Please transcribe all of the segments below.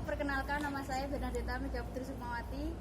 perkenalkan nama saya Bernadetta Mega Putri Sukmawati,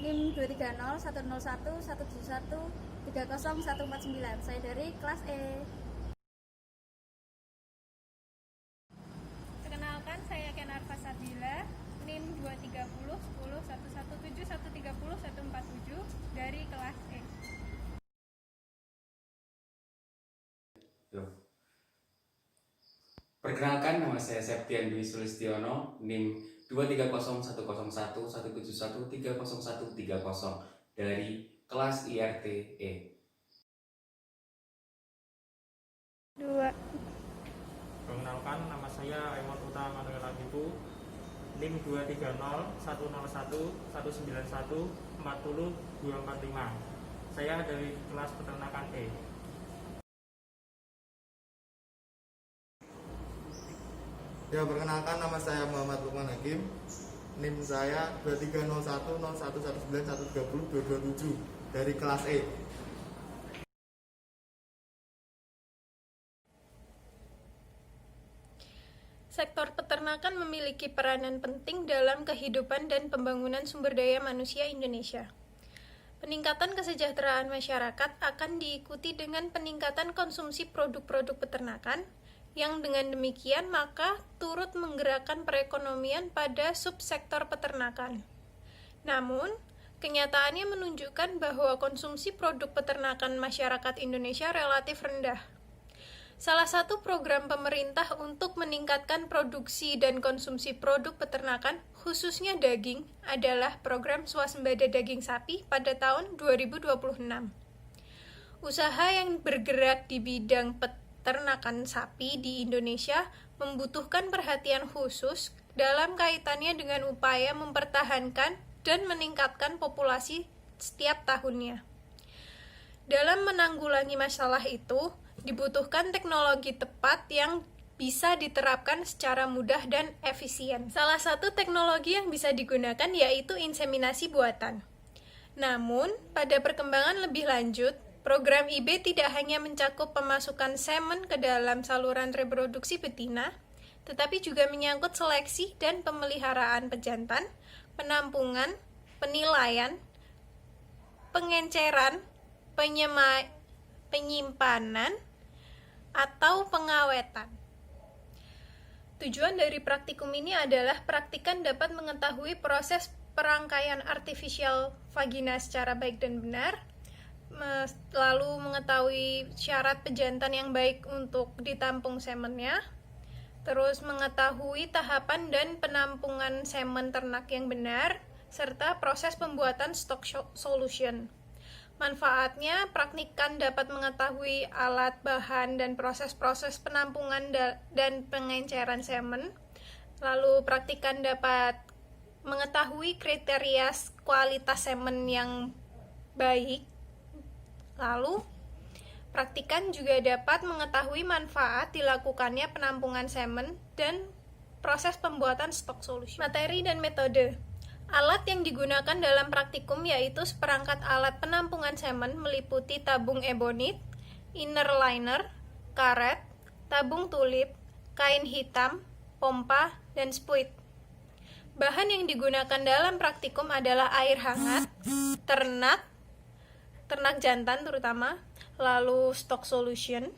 NIM 230 101 171 30149. Saya dari kelas E. Perkenalkan, saya Kenar Fasabila, NIM 230 10 117 130 147 dari kelas E. Perkenalkan, nama saya Septian Dwi Sulistiono, NIM 230 101 171 30130 dari kelas IRT E. 2. Perkenalkan, nama saya Raymond Utama Manuel Agibu, NIM 230 101 191 40 245. Saya dari kelas peternakan E. Ya, perkenalkan, nama saya Muhammad Lukman Hakim, NIM saya 2301 0119 130 227 dari kelas E. Sektor peternakan memiliki peranan penting dalam kehidupan dan pembangunan sumber daya manusia Indonesia. Peningkatan kesejahteraan masyarakat akan diikuti dengan peningkatan konsumsi produk-produk peternakan, yang dengan demikian maka turut menggerakkan perekonomian pada subsektor peternakan. Namun, kenyataannya menunjukkan bahwa konsumsi produk peternakan masyarakat Indonesia relatif rendah. Salah satu program pemerintah untuk meningkatkan produksi dan konsumsi produk peternakan, khususnya daging, adalah program swasembada daging sapi pada tahun 2026. Usaha yang bergerak di bidang peternakan sapi di Indonesia membutuhkan perhatian khusus dalam kaitannya dengan upaya mempertahankan dan meningkatkan populasi setiap tahunnya. Dalam menanggulangi masalah itu, dibutuhkan teknologi tepat yang bisa diterapkan secara mudah dan efisien. Salah satu teknologi yang bisa digunakan yaitu inseminasi buatan. Namun, pada perkembangan lebih lanjut, program IB tidak hanya mencakup pemasukan semen ke dalam saluran reproduksi betina, tetapi juga menyangkut seleksi dan pemeliharaan pejantan, penampungan, penilaian, pengenceran, penyimpanan, atau pengawetan. Tujuan dari praktikum ini adalah praktikan dapat mengetahui proses perangkaian artificial vagina secara baik dan benar, lalu mengetahui syarat pejantan yang baik untuk ditampung semennya, terus mengetahui tahapan dan penampungan semen ternak yang benar, serta proses pembuatan stock solution. Manfaatnya, praktikan dapat mengetahui alat, bahan, dan proses-proses penampungan dan pengenceran semen. Lalu praktikan dapat mengetahui kriteria kualitas semen yang baik. Lalu, praktikan juga dapat mengetahui manfaat dilakukannya penampungan semen dan proses pembuatan stock solution. Materi dan metode. Alat yang digunakan dalam praktikum yaitu seperangkat alat penampungan semen meliputi tabung ebonit, inner liner, karet, tabung tulip, kain hitam, pompa, dan spuit. Bahan yang digunakan dalam praktikum adalah air hangat, ternak jantan terutama, lalu stock solution.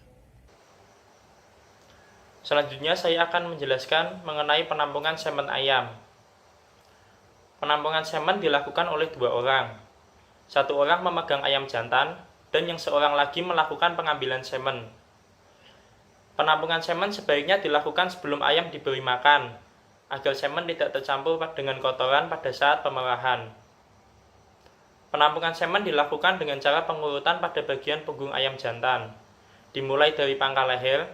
Selanjutnya saya akan menjelaskan mengenai penampungan semen ayam. Penampungan semen dilakukan oleh 2 orang. 1 orang memegang ayam jantan dan yang seorang lagi melakukan pengambilan semen. Penampungan semen sebaiknya dilakukan sebelum ayam diberi makan, agar semen tidak tercampur dengan kotoran pada saat pemerahan. Penampungan semen dilakukan dengan cara pengurutan pada bagian punggung ayam jantan, dimulai dari pangkal leher,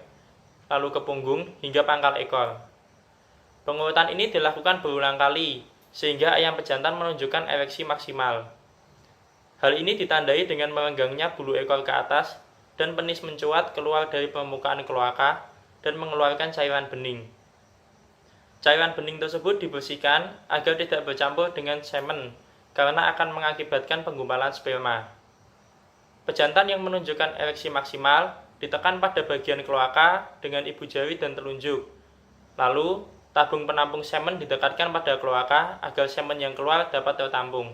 lalu ke punggung hingga pangkal ekor. Pengurutan ini dilakukan berulang kali, sehingga ayam pejantan menunjukkan ereksi maksimal. Hal ini ditandai dengan merenggangnya bulu ekor ke atas dan penis mencuat keluar dari permukaan kloaka dan mengeluarkan cairan bening. Cairan bening tersebut dibersihkan agar tidak bercampur dengan semen karena akan mengakibatkan penggumpalan sperma. Pejantan yang menunjukkan ereksi maksimal ditekan pada bagian kloaka dengan ibu jari dan telunjuk. Lalu, tabung penampung semen didekatkan pada kloaka agar semen yang keluar dapat tertampung.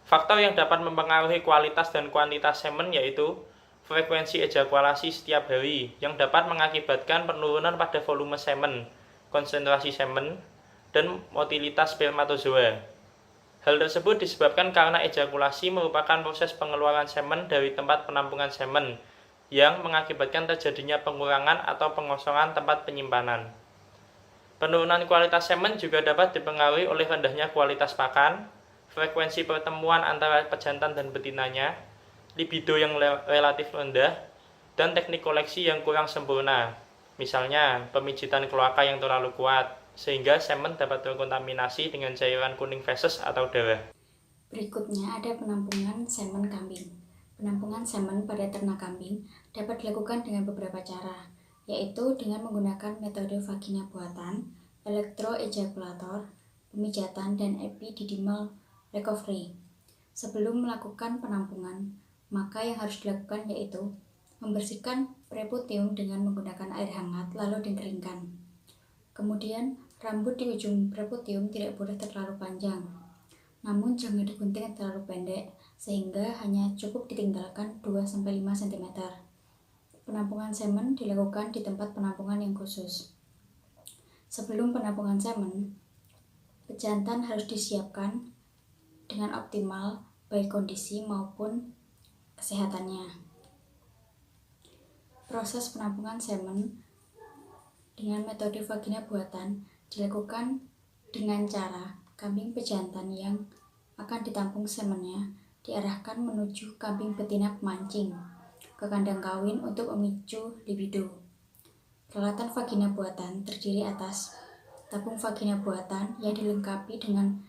Faktor yang dapat mempengaruhi kualitas dan kuantitas semen yaitu frekuensi ejakulasi setiap hari yang dapat mengakibatkan penurunan pada volume semen, konsentrasi semen, dan motilitas spermatozoa. Hal tersebut disebabkan karena ejakulasi merupakan proses pengeluaran semen dari tempat penampungan semen yang mengakibatkan terjadinya pengurangan atau pengosongan tempat penyimpanan. Penurunan kualitas semen juga dapat dipengaruhi oleh rendahnya kualitas pakan, frekuensi pertemuan antara pejantan dan betinanya, libido yang relatif rendah, dan teknik koleksi yang kurang sempurna. Misalnya, pemijitan kloaka yang terlalu kuat, sehingga semen dapat terkontaminasi dengan cairan kuning feses atau darah. Berikutnya ada penampungan semen kambing. Penampungan semen pada ternak kambing dapat dilakukan dengan beberapa cara, yaitu dengan menggunakan metode vagina buatan, elektroejakulator, pemijatan, dan epididymal recovery. Sebelum melakukan penampungan, maka yang harus dilakukan yaitu membersihkan pereputium dengan menggunakan air hangat lalu dikeringkan. Kemudian, rambut di ujung pereputium tidak boleh terlalu panjang, namun jangan digunting terlalu pendek sehingga hanya cukup ditinggalkan 2-5 cm. Penampungan semen dilakukan di tempat penampungan yang khusus. Sebelum penampungan semen, pejantan harus disiapkan dengan optimal baik kondisi maupun kesehatannya. Proses penampungan semen dengan metode vagina buatan dilakukan dengan cara kambing pejantan yang akan ditampung semennya diarahkan menuju kambing betina pemancing ke kandang kawin untuk memicu libido. Peralatan vagina buatan terdiri atas tabung vagina buatan yang dilengkapi dengan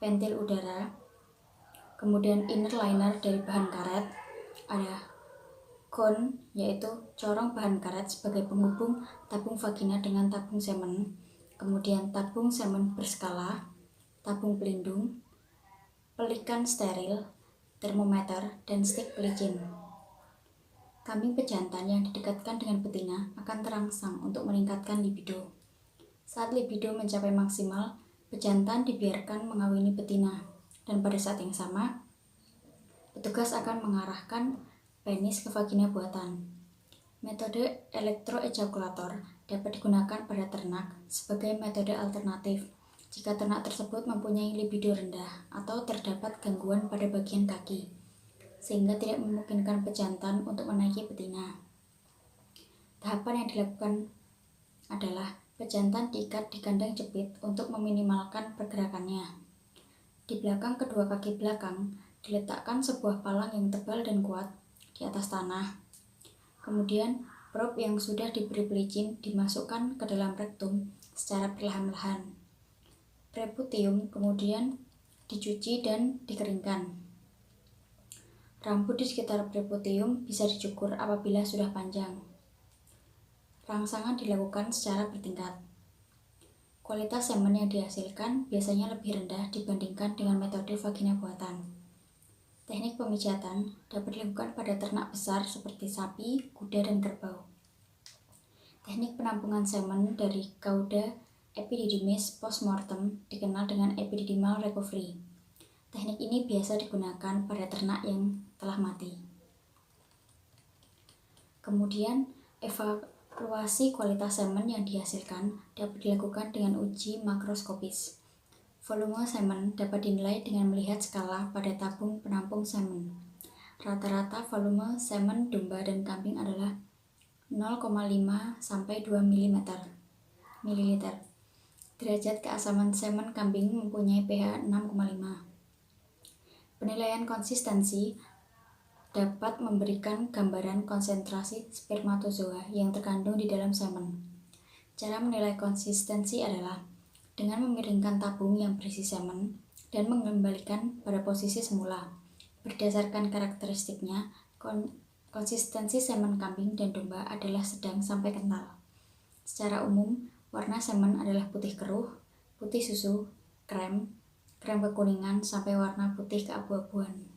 pentil udara, kemudian inner liner dari bahan karet, ada cone yaitu corong bahan karet sebagai penghubung tabung vagina dengan tabung semen, kemudian tabung semen berskala, tabung pelindung, pelikan steril, termometer, dan stik pelicin. Kambing pejantan yang didekatkan dengan betina akan terangsang untuk meningkatkan libido. Saat libido mencapai maksimal, pejantan dibiarkan mengawini betina, dan pada saat yang sama, petugas akan mengarahkan penis ke vagina buatan. Metode elektroejakulator dapat digunakan pada ternak sebagai metode alternatif jika ternak tersebut mempunyai libido rendah atau terdapat gangguan pada bagian kaki, sehingga tidak memungkinkan pejantan untuk menaiki betina. Tahapan yang dilakukan adalah pejantan diikat di kandang jepit untuk meminimalkan pergerakannya. Di belakang kedua kaki belakang diletakkan sebuah palang yang tebal dan kuat di atas tanah. Kemudian, prop yang sudah diberi pelicin dimasukkan ke dalam rektum secara perlahan-lahan. Pereputium kemudian dicuci dan dikeringkan. Rambut di sekitar pereputium bisa dicukur apabila sudah panjang. Rangsangan dilakukan secara bertingkat. Kualitas semen yang dihasilkan biasanya lebih rendah dibandingkan dengan metode vagina buatan. Teknik pemijatan dapat dilakukan pada ternak besar seperti sapi, kuda, dan kerbau. Teknik penampungan semen dari Cauda epididymis postmortem dikenal dengan epididymal recovery. Teknik ini biasa digunakan pada ternak yang telah mati. Kemudian, evaluasi kualitas semen yang dihasilkan dapat dilakukan dengan uji makroskopis. Volume semen dapat dinilai dengan melihat skala pada tabung penampung semen. Rata-rata volume semen domba dan kambing adalah 0,5 sampai 2 ml. Derajat keasaman semen kambing mempunyai pH 6,5. Penilaian konsistensi dapat memberikan gambaran konsentrasi spermatozoa yang terkandung di dalam semen. Cara menilai konsistensi adalah dengan memiringkan tabung yang berisi semen dan mengembalikan pada posisi semula. Berdasarkan karakteristiknya, konsistensi semen kambing dan domba adalah sedang sampai kental. Secara umum, warna semen adalah putih keruh, putih susu, krem kekuningan, sampai warna putih keabu-abuan.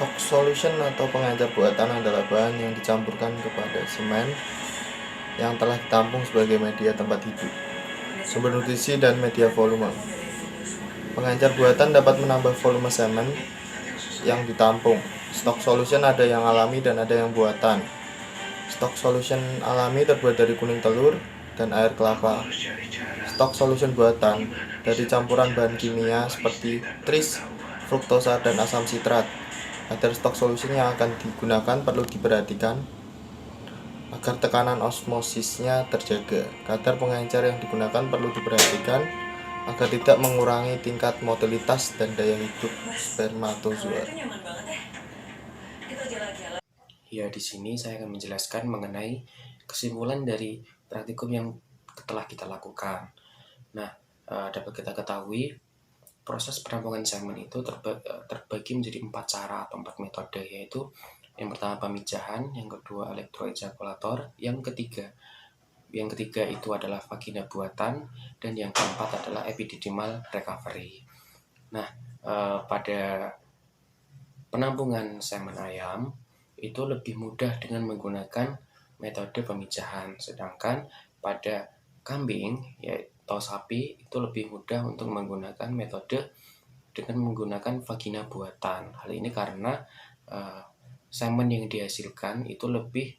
Stock solution atau pengencer buatan adalah bahan yang dicampurkan kepada semen yang telah ditampung sebagai media tempat hidup, sumber nutrisi, dan media volume. Pengencer buatan dapat menambah volume semen yang ditampung. Stock solution ada yang alami dan ada yang buatan. Stock solution alami terbuat dari kuning telur dan air kelapa. Stock solution buatan dari campuran bahan kimia seperti tris, fruktosa, dan asam sitrat. Kadar stock solution yang akan digunakan perlu diperhatikan agar tekanan osmosisnya terjaga. Kadar pengencer yang digunakan perlu diperhatikan agar tidak mengurangi tingkat motilitas dan daya hidup spermatozoa. Ya, di sini saya akan menjelaskan mengenai kesimpulan dari praktikum yang telah kita lakukan. Nah, dapat kita ketahui proses penampungan semen itu terbagi menjadi 4 cara atau 4 metode, yaitu yang pertama pemijahan, yang kedua elektroejakulator, yang ketiga itu adalah vagina buatan, dan yang keempat adalah epididymal recovery. Nah, pada penampungan semen ayam itu lebih mudah dengan menggunakan metode pemijahan, sedangkan pada kambing atau sapi itu lebih mudah untuk menggunakan metode dengan menggunakan vagina buatan. Hal ini karena semen yang dihasilkan itu lebih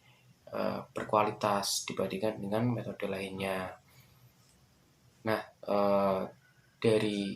berkualitas dibandingkan dengan metode lainnya. Nah, dari